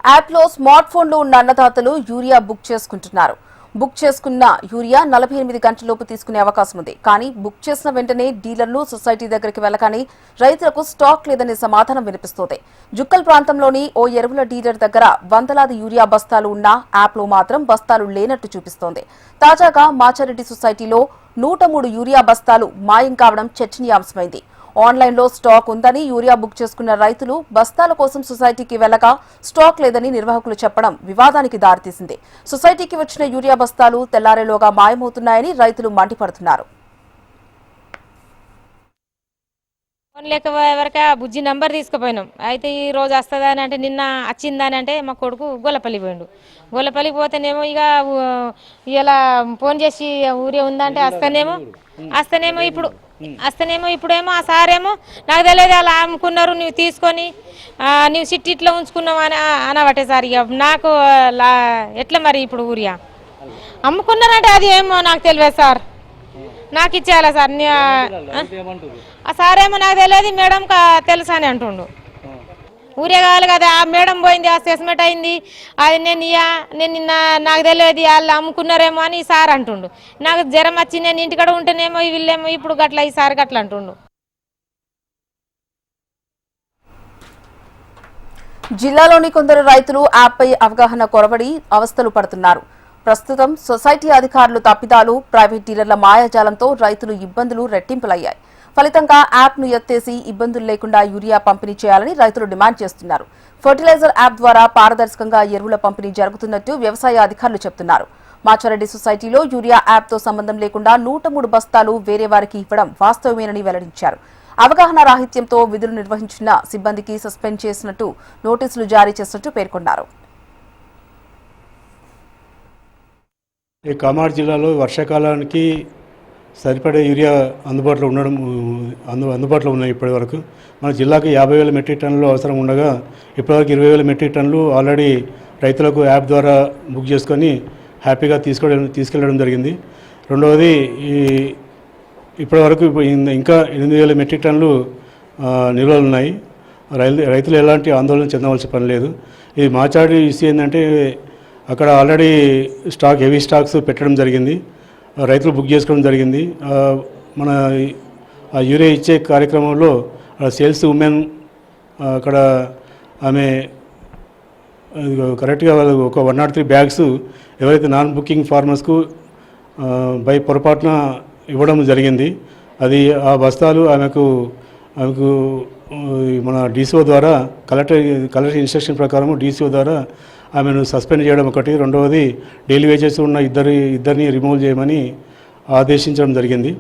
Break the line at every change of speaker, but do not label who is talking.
యాప్లో స్మార్ట్ ఫోన్లు ఉన్న అన్నదాతలు యూరియా బుక్ చేసుకుంటున్నారు. బుక్ చేసుకున్న యూరియా 48 గంటలలోపు తీసుకునే అవకాశం ఉంది. కానీ బుక్ చేసిన వెంటనే డీలర్లు సొసైటీ దగ్గరికి వెళ్లగానే రైతులకు స్టాక్ లేదనే సమాధానం వినిపిస్తోంది. జుక్కల్ ప్రాంతంలోని ఓ ఎరువుల డీలర్ దగ్గర వందలాది యూరియా బస్తాలు ఉన్నా యాప్లో మాత్రం బస్తాలు లేనట్టు చూపిస్తోంది. తాజాగా మాచారెడ్డి సొసైటీలో 103 యూరియా బస్తాలు మాయం కావడం చర్చనీయాంశమైంది. ఆన్లైన్లో స్టాక్ ఉందని యూరియా బుక్ చేసుకున్న రైతులు బస్తాల కోసం సొసైటీకి వెళ్లగా స్టాక్ లేదని నిర్వాహకులు చెప్పడం వివాదానికి దారితీసింది. సొసైటీకి వచ్చిన యూరియా బస్తాలు తెల్లారేలోగా మాయమవుతున్నాయని రైతులు మండిపడుతున్నారు.
ఎవరికా బుజ్జి నంబర్ తీసుకుపోయినాం. అయితే ఈ రోజు వస్తుందని అంటే నిన్న వచ్చిందని అంటే మా కొడుకు గొల్లపల్లి పోయిండు. గొల్లపల్లికి పోతేనేమో ఇక ఇలా ఫోన్ చేసి ఊరే ఉందంటే వస్తేనేమో ఇప్పుడేమో ఆ సారేమో నాకు తెలియదు అలా అమ్ముకున్నారు, నువ్వు తీసుకొని నువ్వు సిట్టిట్లో ఉంచుకున్నావు అని అనబట్టే సార్. ఇక నాకు ఎట్లా మరి ఇప్పుడు ఊరియా అమ్ముకున్నారంటే అది ఏమో నాకు తెలియదు సార్, నాకు ఇచ్చేయాలా సార్. ఆ సారేమో నాకు తెలియదు, మేడం తెలుసా అని అంటుండు. ఊరే కావాలి కదా, ఆ మేడం పోయింది, అసెస్మెంట్ అయింది, అది నేను నిన్న నాకు తెలియదు వాళ్ళు అమ్ముకున్నారేమో అని ఈ సార్ అంటుండు. నాకు జ్వరం వచ్చి నేను ఇంటికాడ ఉంటేనేమో వీళ్ళేమో ఇప్పుడు గట్ల ఈ సార్ గట్ల అంటుండు.
జిల్లాలోని కొందరు రైతులు యాప్పై అవగాహన కొరబడి అవస్థలు పడుతున్నారు. ప్రస్తుతం సొసైటీ అధికారులు తప్పిదాలు, ప్రైవేట్ డీలర్ల మాయాజాలంతో రైతులు ఇబ్బందులు రెట్టింపులయ్యాయి. ఫలితంగా యాప్ను ఎత్తేసి ఇబ్బందులు లేకుండా యూరియా పంపిణీ చేయాలని రైతులు డిమాండ్ చేస్తున్నారు. ఫర్టిలైజర్ యాప్ ద్వారా పారదర్శకంగా ఎరువుల పంపిణీ జరుగుతున్నట్టు వ్యవసాయ అధికారులు చెబుతున్నారు. మాచారెడ్డి సొసైటీలో యూరియా యాప్తో సంబంధం లేకుండా 103 బస్తాలు వేరే వారికి ఇవ్వడం వాస్తవమేనని వెల్లడించారు. అవగాహన రాహిత్యంతో విధులు నిర్వహించిన సిబ్బందికి సస్పెండ్ చేసినట్టు నోటీసులు జారీ చేసినట్టు పేర్కొన్నారు.
ఈ కామారెడ్డి జిల్లాలో వర్షాకాలానికి సరిపడే యూరియా అందుబాటులో ఉన్నాయి. ఇప్పటి వరకు మన జిల్లాకు 50,000 మెట్రిక్ టన్నులు అవసరం ఉండగా ఇప్పటివరకు 20,000 మెట్రిక్ టన్నులు ఆల్రెడీ రైతులకు యాప్ ద్వారా బుక్ చేసుకొని హ్యాపీగా తీసుకెళ్ళడం జరిగింది. రెండవది ఇప్పటి వరకు ఇంకా 8,000 మెట్రిక్ టన్నులు నిల్వలు ఉన్నాయి. రైతులు ఎలాంటి ఆందోళన చెందవలసిన పని లేదు. ఇది మాచాడి ఇష్యూ ఏంటంటే అక్కడ ఆల్రెడీ హెవీ స్టాక్స్ పెట్టడం జరిగింది, రైతులు బుక్ చేసుకోవడం జరిగింది. మన యూరియా ఇచ్చే కార్యక్రమంలో సేల్స్ ఉమెన్ అక్కడ ఆమె కరెక్ట్గా ఒక 103 బ్యాగ్స్ ఎవరైతే నాన్ బుకింగ్ ఫార్మర్స్కు పొరపాటున ఇవ్వడం జరిగింది. అది ఆ బస్తాలు ఆమెకు మన డీసీఓ ద్వారా కలెక్టర్ ఇన్స్ట్రక్షన్ ప్రకారం డీసీఓ ద్వారా ఆమెను సస్పెండ్ చేయడం ఒకటి. రెండవది డైలీ వేజెస్ ఉన్న ఇద్దరిని రిమూవ్ చేయమని ఆదేశించడం జరిగింది.